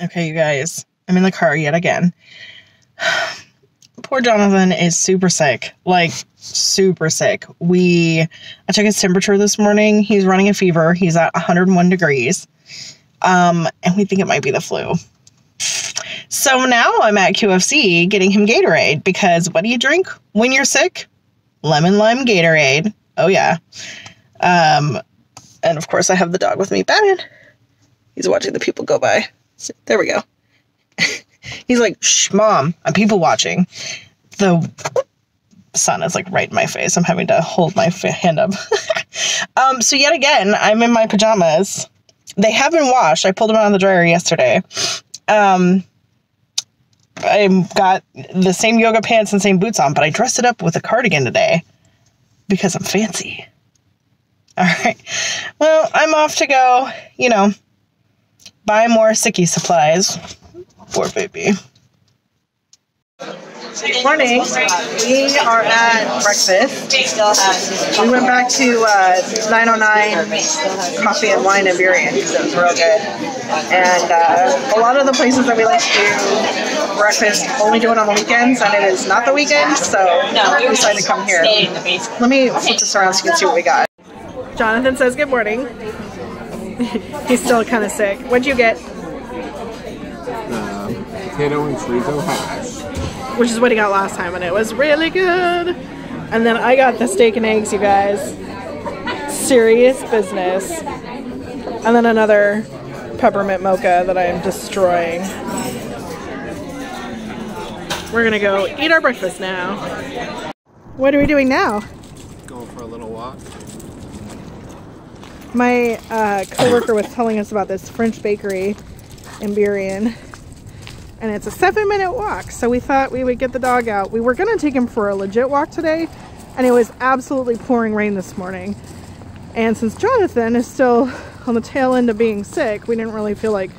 Okay, you guys, I'm in the car yet again. Poor Jonathan is super sick, like super sick. I took his temperature this morning. He's running a fever. He's at 101 degrees. And we think it might be the flu. So now I'm at QFC getting him Gatorade because what do you drink when you're sick? Lemon lime Gatorade. Oh yeah. And of course I have the dog with me. Batman. He's watching the people go by. So, there we go. He's like, shh, mom, I'm people watching. The sun is like right in my face. I'm having to hold my hand up. So yet again, I'm in my pajamas. They have been washed. I pulled them out of the dryer yesterday. I got the same yoga pants and same boots on, but I dressed it up with a cardigan today because I'm fancy. All right. Well, I'm off to go, buy more sicky supplies. Poor baby. Good morning. We are at breakfast. We went back to 909 Coffee and Wine in Burien because it was real good. And a lot of the places that we like to do breakfast only do it on the weekends, and it is not the weekend, so we decided to come here. Let me flip this around so you can see what we got. Jonathan says good morning. He's still kind of sick. What'd you get? Potato and chorizo hash. Which is what he got last time, and it was really good. And then I got the steak and eggs, you guys. Serious business. And then another peppermint mocha that I am destroying. We're gonna go eat our breakfast now. What are we doing now? Going for a little walk. My coworker was telling us about this French bakery in Burien. And it's a 7-minute walk, so we thought we would get the dog out. We were gonna take him for a legit walk today, and it was absolutely pouring rain this morning. And since Jonathan is still on the tail end of being sick, we didn't really feel like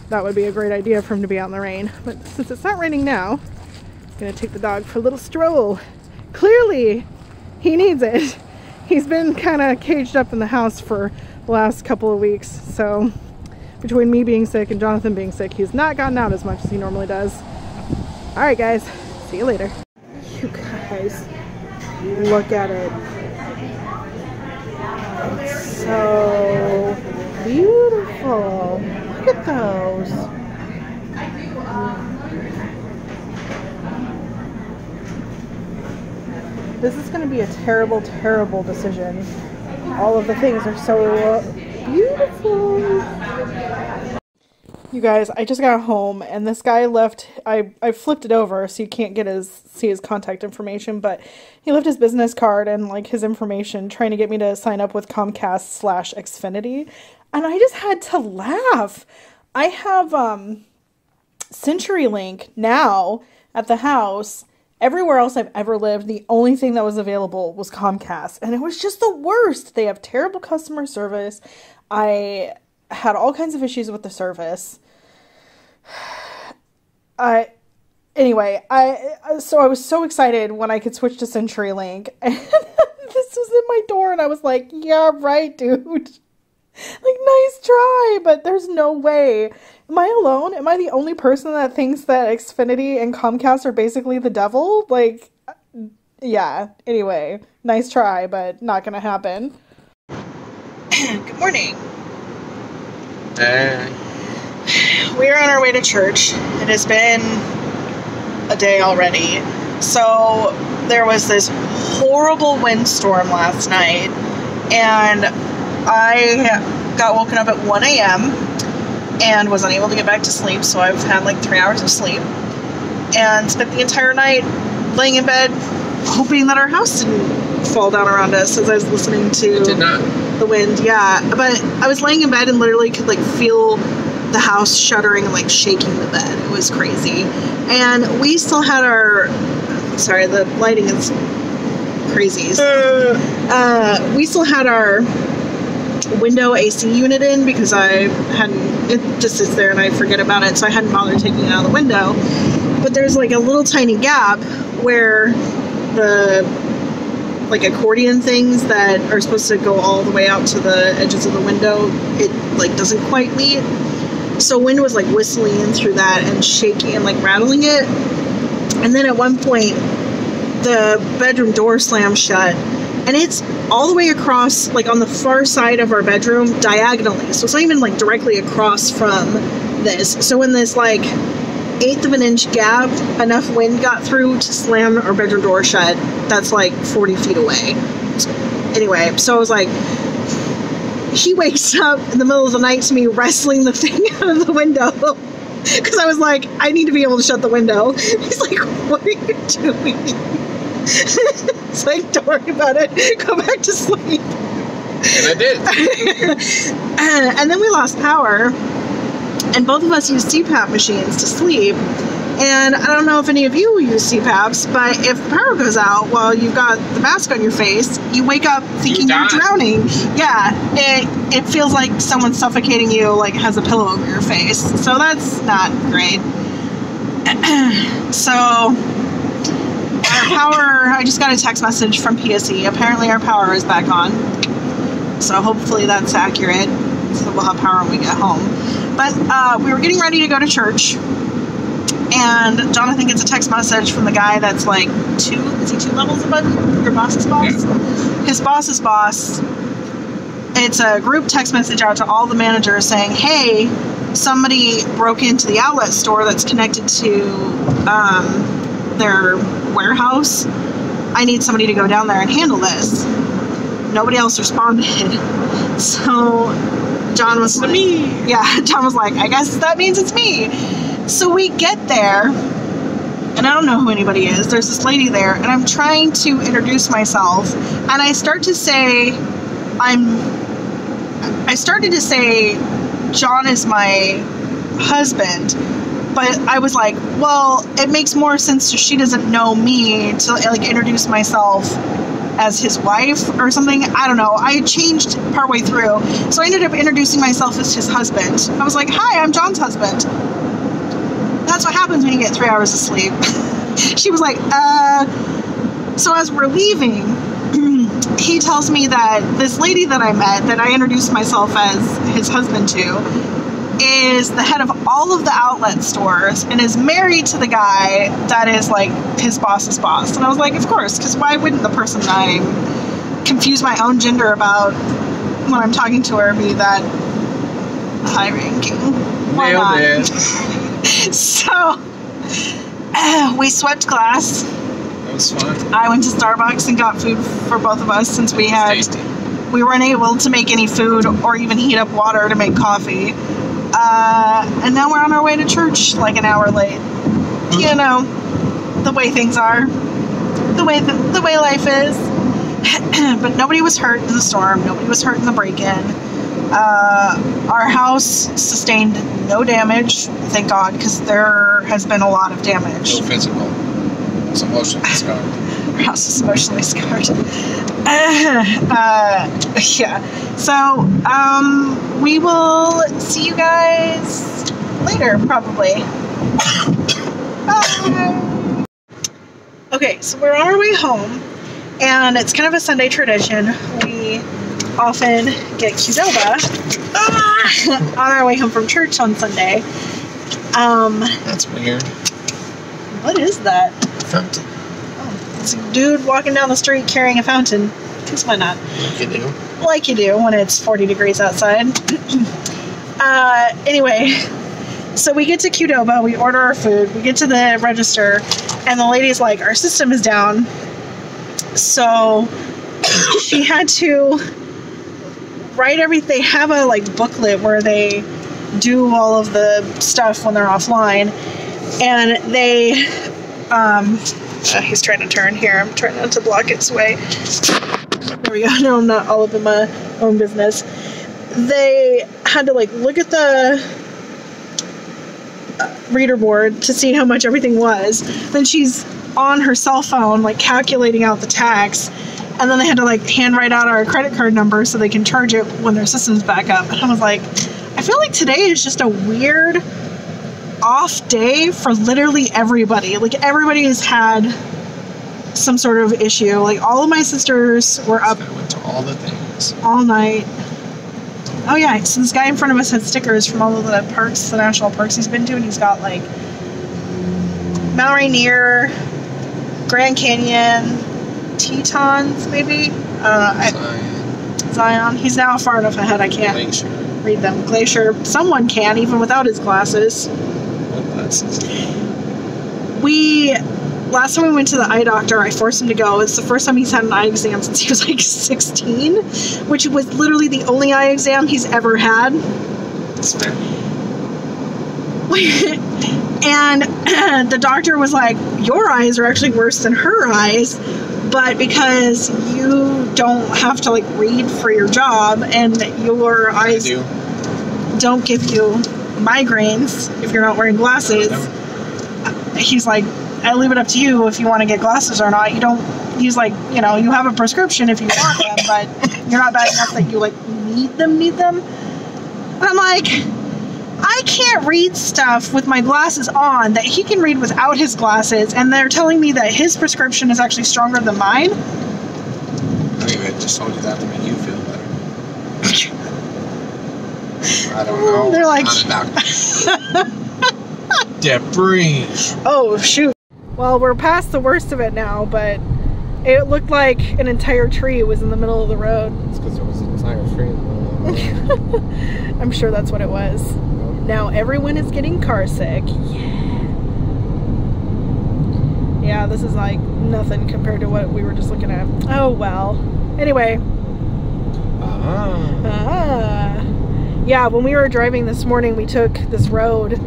that would be a great idea for him to be out in the rain. But since it's not raining now, I'm gonna take the dog for a little stroll. Clearly, he needs it. He's been kind of caged up in the house for the last couple of weeks, so between me being sick and Jonathan being sick, he's not gotten out as much as he normally does. All right, guys, see you later. You guys, look at it. It's so beautiful. Look at those. This is going to be a terrible, terrible decision. All of the things are so beautiful. You guys, I just got home and this guy left, I flipped it over so you can't see his contact information, but he left his business card and like his information trying to get me to sign up with Comcast/Xfinity, and I just had to laugh. I have CenturyLink now at the house. Everywhere else I've ever lived, the only thing that was available was Comcast, and it was just the worst. They have terrible customer service. I had all kinds of issues with the service. Anyway, so I was so excited when I could switch to CenturyLink, and this was in my door, and I was like, yeah, right, dude. Like, nice try, but there's no way. Am I alone? Am I the only person that thinks that Xfinity and Comcast are basically the devil? Like, yeah. Anyway, nice try, but not gonna happen. Good morning. Hey. We are on our way to church. It has been a day already. So there was this horrible windstorm last night, and I got woken up at 1 a.m. and was unable to get back to sleep, so I've had like 3 hours of sleep and spent the entire night laying in bed hoping that our house didn't fall down around us as I was listening to the wind. Yeah, but I was laying in bed and literally could like feel the house shuddering and like shaking the bed. It was crazy. And we still had sorry, the lighting is crazy. So, we still had our window AC unit in because it just sits there and I forget about it, so I hadn't bothered taking it out of the window. But there's like a little tiny gap where the like accordion things that are supposed to go all the way out to the edges of the window, it like doesn't quite meet. So wind was like whistling in through that and shaking and like rattling it. And then at one point, the bedroom door slammed shut, and it's all the way across, like on the far side of our bedroom, diagonally. So it's not even like directly across from this. So in this like 1/8 of an inch gap, enough wind got through to slam our bedroom door shut. That's like 40 feet away. Anyway, so I was like, he wakes up in the middle of the night to me wrestling the thing out of the window. Because I was like, I need to be able to shut the window. He's like, what are you doing? It's like, don't worry about it. Go back to sleep. And I did. And then we lost power. And both of us used CPAP machines to sleep. And I don't know if any of you use CPAPs, but if the power goes out while you've got the mask on your face, you wake up thinking you're drowning. Yeah, it feels like someone's suffocating you, like has a pillow over your face. So that's not great. So our power, I just got a text message from PSE. Apparently our power is back on. So hopefully that's accurate. So we'll have power when we get home. But we were getting ready to go to church. And Jonathan gets a text message from the guy that's like two levels above you? Your boss's boss? Yeah. His boss's boss. It's a group text message out to all the managers saying, hey, somebody broke into the outlet store that's connected to their warehouse. I need somebody to go down there and handle this. Nobody else responded. So John was like, me. Yeah, John was like, I guess that means it's me. So we get there, and I don't know who anybody is. There's this lady there, and I'm trying to introduce myself, and I started to say, John is my husband, but I was like, well, it makes more sense if she doesn't know me to like introduce myself as his wife or something. I don't know. I changed partway through, so I ended up introducing myself as his husband. I was like, hi, I'm John's husband. That's what happens when you get 3 hours of sleep. She was like, So as we're leaving, he tells me that this lady that I met, that I introduced myself as his husband to, is the head of all of the outlet stores and is married to the guy that is like his boss's boss. And I was like, of course, because why wouldn't the person that I confuse my own gender about when I'm talking to her be that high ranking? Why not? Nailed it. So, we swept class. That was fun. I went to Starbucks and got food for both of us since we weren't able to make any food or even heat up water to make coffee. And now we're on our way to church like an hour late. Mm-hmm. You know, the way things are, the way life is. But nobody was hurt in the storm. Nobody was hurt in the break-in. Our house sustained no damage, thank God, because there has been a lot of damage. No physical. It's emotionally scarred. Our house is emotionally scarred. Yeah. So, we will see you guys later, probably. Bye. Okay, so we're on our way home, and it's kind of a Sunday tradition. We often get Qdoba on our way home from church on Sunday. That's weird. What is that? Fountain. Oh, it's a dude walking down the street carrying a fountain. Because why not? Like you do. Like you do when it's 40 degrees outside. Anyway, so we get to Qdoba, we order our food, we get to the register, and the lady's like, our system is down. So she had to write everything. They have a like booklet where they do all of the stuff when they're offline, and they he's trying to turn here. I'm trying not to block its way. There we go. No, I'm not all up in my own business. They had to like look at the reader board to see how much everything was. Then she's on her cell phone like calculating out the tax. And then they had to like handwrite out our credit card number so they can charge it when their system's back up. And I was like, I feel like today is just a weird off day for literally everybody. Like everybody has had some sort of issue. Like all of my sisters were up. I went to all the things. All night. Oh yeah, so this guy in front of us had stickers from all of the parks, the national parks he's been to, and he's got like Mount Rainier, Grand Canyon, Tetons, maybe? Zion. He's now far enough ahead I can't read them. Glacier. Someone can, even without his glasses. What glasses? Last time we went to the eye doctor, I forced him to go. It's the first time he's had an eye exam since he was like 16, which was literally the only eye exam he's ever had. That's fair. And the doctor was like, your eyes are actually worse than her eyes, but because you don't have to like read for your job and your eyes don't give you migraines if you're not wearing glasses, he's like, I leave it up to you if you want to get glasses or not. He's like, you know, you have a prescription if you want them, but you're not bad enough that you like need them. And I'm like, I can't read stuff with my glasses on that he can read without his glasses, and they're telling me that his prescription is actually stronger than mine. Anyway, I just told you that to make you feel better. I don't know. They're like, debris. Oh shoot. Well, we're past the worst of it now, but it looked like an entire tree was in the middle of the road. It's because there was an entire tree in the middle of the road. I'm sure that's what it was. Now everyone is getting car sick. Yeah, this is like nothing compared to what we were just looking at. Oh well. Anyway. Yeah, when we were driving this morning, we took this road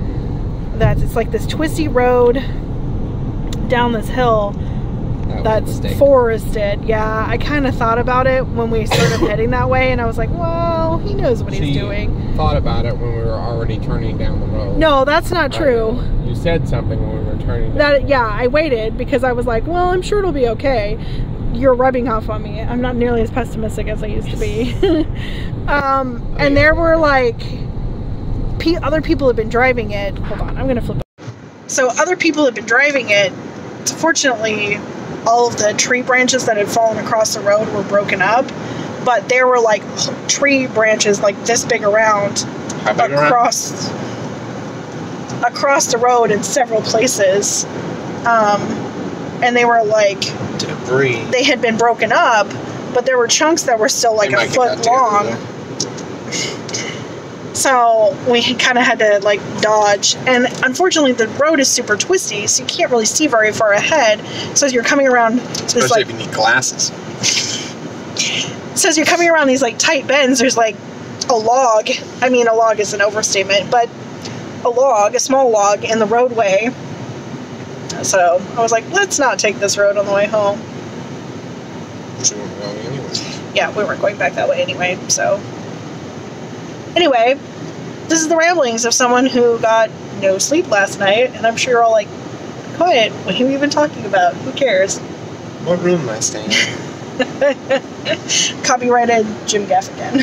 it's like this twisty road down this hill that's forested. Yeah, I kind of thought about it when we started heading that way, and I was like, well, he knows what he's doing. Thought about it when we were already turning down the road. No, that's not true. You said something when we were turning down. Yeah, I waited because I was like, well, I'm sure it'll be okay. You're rubbing off on me. I'm not nearly as pessimistic as I used to be. And there were like other people have been driving it. Hold on, I'm gonna flip it. So other people have been driving it. So fortunately, all of the tree branches that had fallen across the road were broken up, but there were like tree branches like this big around across the road in several places, and they were like debris. They had been broken up, but there were chunks that were still like a foot long. So we kind of had to like dodge, and unfortunately the road is super twisty, so you can't really see very far ahead. So as you're coming around this like, if you need glasses. So as you're coming around these like tight bends, there's like a log. I mean, a log is an overstatement, but a small log in the roadway. So I was like, let's not take this road on the way home. But you weren't going anyway. Yeah, we weren't going back that way anyway, so. Anyway, this is the ramblings of someone who got no sleep last night, and I'm sure you're all like, quiet, what are you even talking about? Who cares? What room am I staying in? Copyrighted Jim Gaffigan.